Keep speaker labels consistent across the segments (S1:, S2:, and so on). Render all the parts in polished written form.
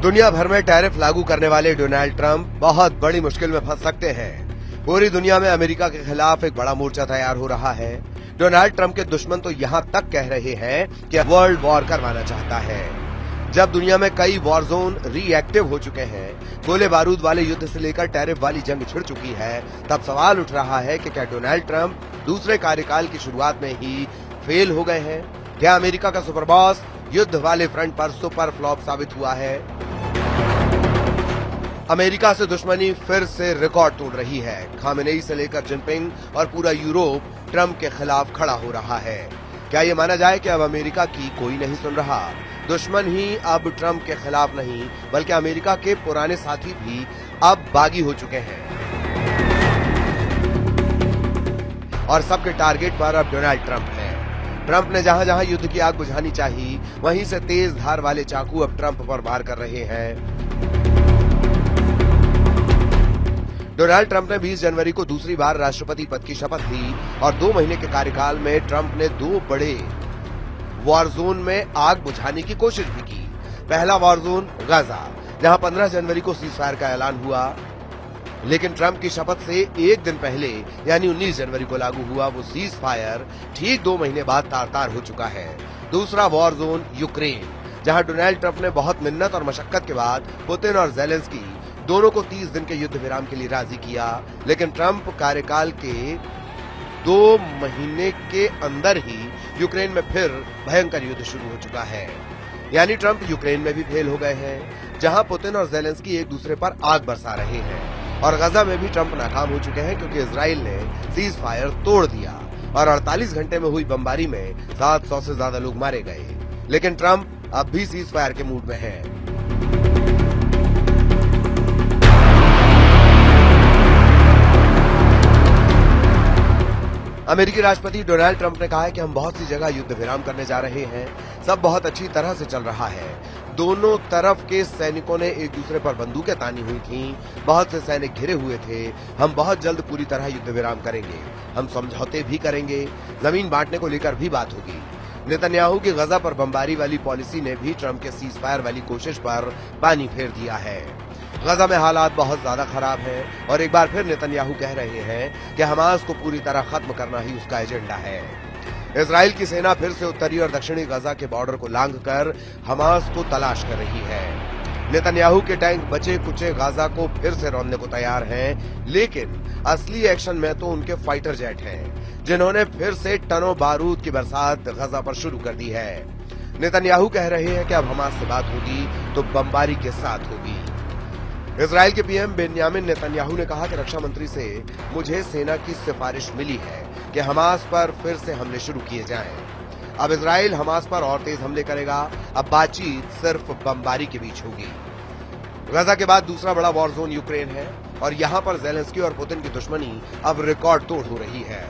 S1: दुनिया भर में टैरिफ लागू करने वाले डोनाल्ड ट्रंप बहुत बड़ी मुश्किल में फंस सकते हैं। पूरी दुनिया में अमेरिका के खिलाफ एक बड़ा मोर्चा तैयार हो रहा है। डोनाल्ड ट्रंप के दुश्मन तो यहाँ तक कह रहे हैं कि वर्ल्ड वॉर करवाना चाहता है। जब दुनिया में कई वॉर जोन रीएक्टिव हो चुके हैं, गोले बारूद वाले युद्ध से लेकर टैरिफ वाली जंग छिड़ चुकी है, तब सवाल उठ रहा है कि क्या डोनाल्ड ट्रंप दूसरे कार्यकाल की शुरुआत में ही फेल हो गए हैं? क्या अमेरिका का सुपर बॉस युद्ध वाले फ्रंट पर सुपर फ्लॉप साबित हुआ है? अमेरिका से दुश्मनी फिर से रिकॉर्ड तोड़ रही है। खामेनेई से लेकर जिनपिंग और पूरा यूरोप ट्रंप के खिलाफ खड़ा हो रहा है। क्या ये माना जाए कि अब अमेरिका की कोई नहीं सुन रहा? दुश्मन ही अब ट्रंप के खिलाफ नहीं, बल्कि अमेरिका के पुराने साथी भी अब बागी हो चुके हैं और सबके टारगेट पर अब डोनाल्ड ट्रंप है। ट्रंप ने जहां जहां युद्ध की आग बुझानी चाहिए, वहीं से तेज धार वाले चाकू अब ट्रंप पर वार कर रहे हैं। डोनाल्ड ट्रंप ने 20 जनवरी को दूसरी बार राष्ट्रपति पद की शपथ ली और 2 महीने के कार्यकाल में ट्रंप ने 2 बड़े वॉर जोन में आग बुझाने की कोशिश भी की। पहला वॉर जोन गाजा, जहां 15 जनवरी को सीजफायर का ऐलान हुआ, लेकिन ट्रंप की शपथ से एक दिन पहले यानी 19 जनवरी को लागू हुआ वो सीजफायर ठीक 2 महीने बाद तार-तार हो चुका है। दूसरा वॉर जोन यूक्रेन, जहां डोनाल्ड ट्रंप ने बहुत मिन्नत और मशक्कत के बाद पुतिन और जेलेंस्की दोनों को 30 दिन के युद्ध विराम के लिए राजी किया, लेकिन ट्रंप कार्यकाल के 2 महीने के अंदर ही यूक्रेन में फिर भयंकर युद्ध शुरू हो चुका है। यानी ट्रंप यूक्रेन में भी फेल हो गए हैं, जहां पुतिन और जेलेंस्की एक दूसरे पर आग बरसा रहे हैं, और गजा में भी ट्रंप नाकाम हो चुके हैं क्योंकि इजराइल ने सीज फायर तोड़ दिया और 48 घंटे में हुई बमबारी में 700 से ज्यादा लोग मारे गए। लेकिन ट्रंप अब भी सीज फायर के मूड में है। अमेरिकी राष्ट्रपति डोनाल्ड ट्रंप ने कहा है कि हम बहुत सी जगह युद्ध विराम करने जा रहे हैं, सब बहुत अच्छी तरह से चल रहा है। दोनों तरफ के सैनिकों ने एक दूसरे पर बंदूकें तानी हुई थीं, बहुत से सैनिक घिरे हुए थे। हम बहुत जल्द पूरी तरह युद्ध विराम करेंगे, हम समझौते भी करेंगे, जमीन बांटने को लेकर भी बात होगी। नेतन्याहू की गजा पर बमबारी वाली पॉलिसी ने भी ट्रंप के सीज फायर वाली कोशिश पर पानी फेर दिया है। गजा में हालात बहुत ज्यादा खराब हैं और एक बार फिर नेतन्याहू कह रहे हैं कि हमास को पूरी तरह खत्म करना ही उसका एजेंडा है। इजराइल की सेना फिर से उत्तरी और दक्षिणी गजा के बॉर्डर को लांघकर हमास को तलाश कर रही है। नेतन्याहू के टैंक बचे कुचे गाजा को फिर से रौंदने को तैयार हैं, लेकिन असली एक्शन में तो उनके फाइटर जेट हैं, जिन्होंने फिर से टनों बारूद की बरसात गजा पर शुरू कर दी है। नेतन्याहू कह रहे हैं कि अब हमास से बात होगी तो बमबारी के साथ होगी। इजराइल के पीएम बेन्यामिन नेतन्याहू ने कहा कि रक्षा मंत्री से मुझे सेना की सिफारिश मिली है कि हमास पर फिर से हमले शुरू किए जाएं। अब इजराइल हमास पर और तेज हमले करेगा। अब बातचीत सिर्फ बमबारी के बीच होगी। गजा के बाद दूसरा बड़ा वॉर जोन यूक्रेन है और यहाँ पर जेलेंस्की और पुतिन की दुश्मनी अब रिकॉर्ड तोड़ हो रही है।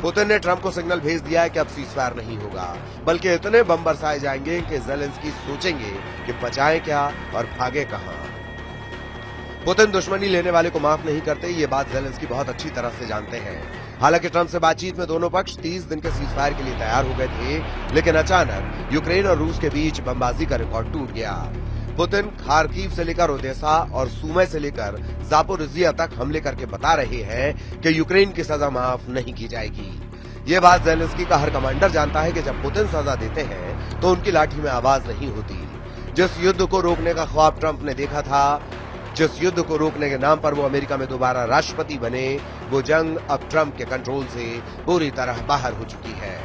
S1: पुतिन ने ट्रंप को सिग्नल भेज दिया है कि अब सीजफायर नहीं होगा, बल्कि इतने बम बरसाए जाएंगे कि जेलेंस्की सोचेंगे कि बचाएं क्या और भागे कहां। पुतिन दुश्मनी लेने वाले को माफ नहीं करते, ये बात जेलेंस्की बहुत अच्छी तरह से जानते हैं। हालांकि ट्रंप से बातचीत में दोनों पक्ष 30 दिन के सीजफायर के लिए तैयार हो गए थे, लेकिन अचानक यूक्रेन और रूस के बीच बमबाजी का रिकॉर्ड टूट गया। पुतिन खार्किव से लेकर ओदेसा और सुमे से लेकर जापोरिजिया तक हमले करके बता रहे हैं कि यूक्रेन की सजा माफ नहीं की जाएगी। ये बात जेलेंस्की का हर कमांडर जानता है कि जब पुतिन सजा देते हैं तो उनकी लाठी में आवाज नहीं होती। जिस युद्ध को रोकने का ख्वाब ट्रंप ने देखा था, जिस युद्ध को रोकने के नाम पर वो अमेरिका में दोबारा राष्ट्रपति बने, वो जंग अब ट्रंप के कंट्रोल से पूरी तरह बाहर हो चुकी है।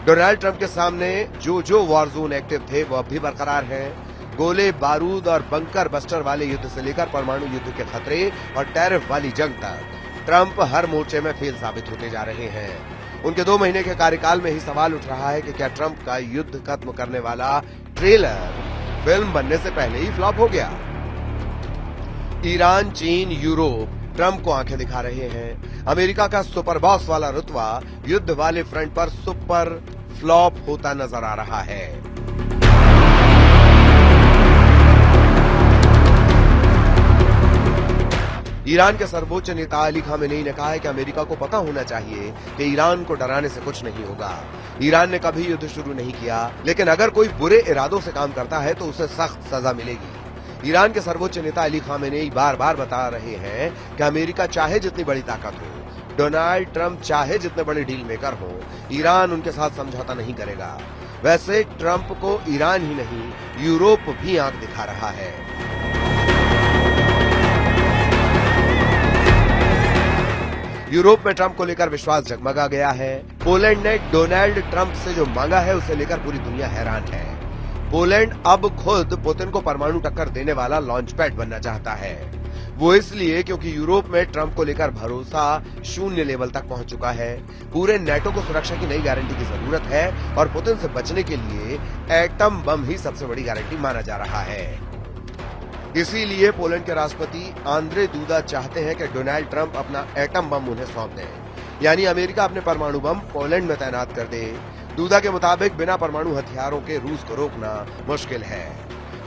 S1: डोनाल्ड ट्रंप के सामने जो वॉर जोन एक्टिव थे वो अब भी बरकरार हैं। गोले बारूद और बंकर बस्टर वाले युद्ध से लेकर परमाणु युद्ध के खतरे और टैरिफ वाली जंग तक ट्रंप हर मोर्चे में फेल साबित होते जा रहे हैं। उनके 2 महीने के कार्यकाल में ही सवाल उठ रहा है कि क्या ट्रंप का युद्ध खत्म करने वाला ट्रेलर फिल्म बनने से पहले ही फ्लॉप हो गया। ईरान, चीन, यूरोप ट्रंप को आंखें दिखा रहे हैं। अमेरिका का सुपर बॉस वाला रुतबा युद्ध वाले फ्रंट पर सुपर फ्लॉप होता नजर आ रहा है। ईरान के सर्वोच्च नेता अली खामेनेई ने कहा है कि अमेरिका को पता होना चाहिए कि ईरान को डराने से कुछ नहीं होगा। ईरान ने कभी युद्ध शुरू नहीं किया, लेकिन अगर कोई बुरे इरादों से काम करता है तो उसे सख्त सजा मिलेगी। ईरान के सर्वोच्च नेता अली खामेनेई बार बार बता रहे हैं कि अमेरिका चाहे जितनी बड़ी ताकत हो, डोनाल्ड ट्रंप चाहे जितने बड़े डील मेकर हो, ईरान उनके साथ समझौता नहीं करेगा। वैसे ट्रंप को ईरान ही नहीं, यूरोप भी आंख दिखा रहा है। यूरोप में ट्रंप को लेकर विश्वास जगमगा गया है। पोलैंड ने डोनाल्ड ट्रंप से जो मांगा है उसे लेकर पूरी दुनिया हैरान है। पोलैंड अब खुद पुतिन को परमाणु टक्कर देने वाला लॉन्च पैड बनना चाहता है। वो इसलिए क्योंकि यूरोप में ट्रंप को लेकर भरोसा शून्य लेवल तक पहुंच चुका है। पूरे नेटो को सुरक्षा की नई गारंटी की जरूरत है और पुतिन से बचने के लिए एटम बम ही सबसे बड़ी गारंटी माना जा रहा है। इसीलिए पोलैंड के राष्ट्रपति आंद्रे दूदा चाहते हैं कि डोनाल्ड ट्रंप अपना एटम बम उन्हें सौंप दें, यानी अमेरिका अपने परमाणु बम पोलैंड में तैनात कर दे। दूदा के मुताबिक बिना परमाणु हथियारों के रूस को रोकना मुश्किल है।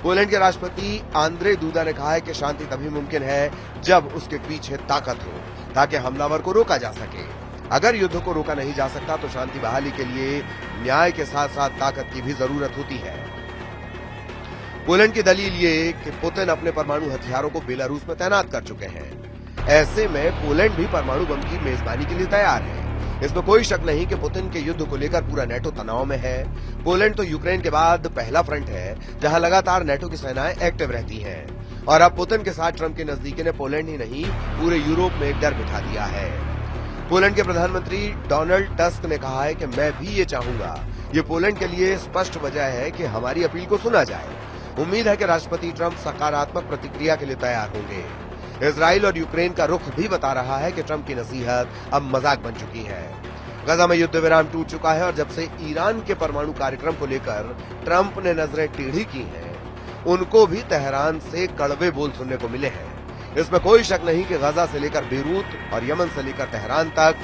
S1: पोलैंड के राष्ट्रपति आंद्रे दूदा ने कहा है कि शांति तभी मुमकिन है जब उसके पीछे ताकत हो, ताकि हमलावर को रोका जा सके। अगर युद्ध को रोका नहीं जा सकता तो शांति बहाली के लिए न्याय के साथ साथ ताकत की भी जरूरत होती है। पोलैंड की दलील ये कि पुतिन अपने परमाणु हथियारों को बेलारूस में तैनात कर चुके हैं। ऐसे में पोलैंड भी परमाणु बम की मेजबानी के लिए तैयार है। इसमें कोई शक नहीं कि पुतिन के युद्ध को लेकर पूरा नेटो तनाव में है। पोलैंड तो यूक्रेन के बाद पहला फ्रंट है जहां लगातार नेटो की सेनाएं एक्टिव रहती हैं। और अब पुतिन के साथ ट्रंप की नजदीकी ने पोलैंड ही नहीं पूरे यूरोप में एक डर बिठा दिया है। पोलैंड के प्रधानमंत्री डोनाल्ड टस्क ने कहा है कि मैं भी ये चाहूंगा। ये पोलैंड के लिए स्पष्ट वजह है कि हमारी अपील को सुना जाए। उम्मीद है कि राष्ट्रपति ट्रंप सकारात्मक प्रतिक्रिया के लिए तैयार होंगे। इजराइल और यूक्रेन का रुख भी बता रहा है कि ट्रंप की नसीहत अब मजाक बन चुकी है। गजा में युद्ध विराम टूट चुका है और जब से ईरान के परमाणु कार्यक्रम को लेकर ट्रंप ने नजरें टेढ़ी की हैं, उनको भी तेहरान से कड़वे बोल सुनने को मिले हैं। इसमें कोई शक नहीं कि गजा से लेकर बेरूत और यमन से लेकर तेहरान तक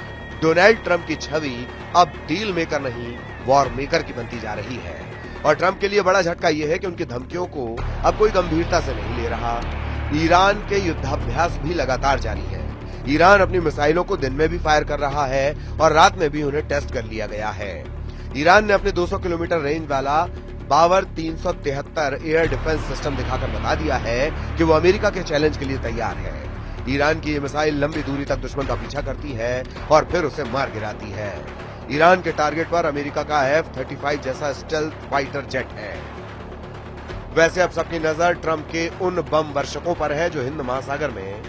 S1: डोनाल्ड ट्रंप की छवि अब डील मेकर नहीं, वॉर मेकर की बनती जा रही है। और ट्रंप के लिए बड़ा झटका यह है कि उनकी धमकियों को अब कोई गंभीरता से नहीं ले रहा। ईरान के युद्धाभ्यास भी लगातार जारी है। ईरान अपनी मिसाइलों को दिन में भी फायर कर रहा है और रात में भी उन्हें टेस्ट कर लिया गया है। ईरान ने अपने 200 किलोमीटर रेंज वाला बावर 373 एयर डिफेंस सिस्टम दिखाकर बता दिया है कि वो अमेरिका के चैलेंज के लिए तैयार है। ईरान की ये मिसाइल लंबी दूरी तक दुश्मन का पीछा करती है और फिर उसे मार गिराती है। ईरान के टारगेट पर अमेरिका का F-35 जैसा स्टेल्थ फाइटर जेट है। वैसे अब सबकी नजर ट्रंप के उन बम वर्षकों पर है जो हिंद महासागर में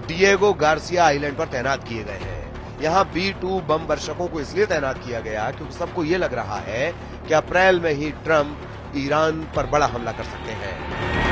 S1: डिएगो गार्सिया आइलैंड पर तैनात किए गए हैं। यहाँ B-2 बम वर्षकों को इसलिए तैनात किया गया क्योंकि सबको ये लग रहा है कि अप्रैल में ही ट्रंप ईरान पर बड़ा हमला कर सकते हैं।